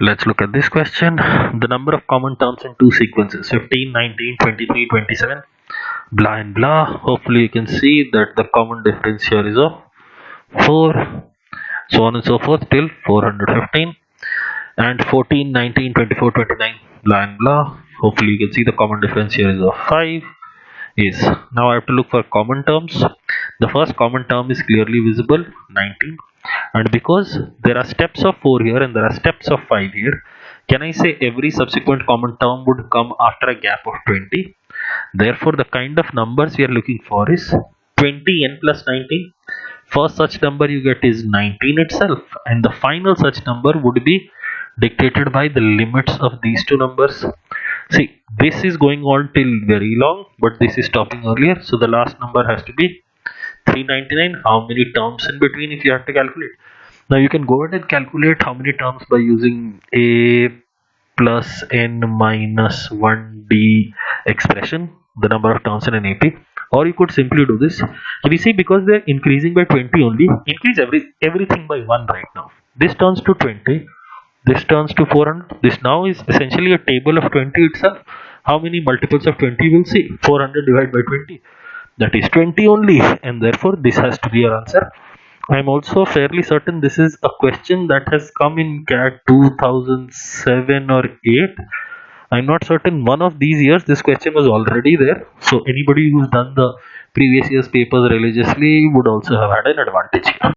Let's look at this question. The number of common terms in two sequences 15, 19, 23, 27, blah and blah. Hopefully you can see that the common difference here is of 4, so on and so forth till 415, and 14, 19, 24, 29, blah and blah. Hopefully you can see the common difference here is of 5. Is now I have to look for common terms. The first common term is clearly visible, 19, and because there are steps of 4 here and there are steps of 5 here, can I say every subsequent common term would come after a gap of 20? Therefore the kind of numbers we are looking for is 20n plus 19. First such number you get is 19 itself, and the final such number would be dictated by the limits of these two numbers. See, this is going on till very long, but this is stopping earlier, so the last number has to be 399. How many terms in between if you have to calculate? Now you can go ahead and calculate how many terms by using a plus n minus 1d expression, the number of terms in an AP, or you could simply do this. We see because they're increasing by 20 only, increase everything by 1 right now. This turns to 20, this turns to 400. This now is essentially a table of 20 itself. How many multiples of 20 will see? 400 divided by 20, that is 20 only, and therefore this has to be your answer. I am also fairly certain this is a question that has come in CAT 2007 or 8. I'm not certain, one of these years this question was already there, so anybody who's done the previous year's papers religiously would also have had an advantage here.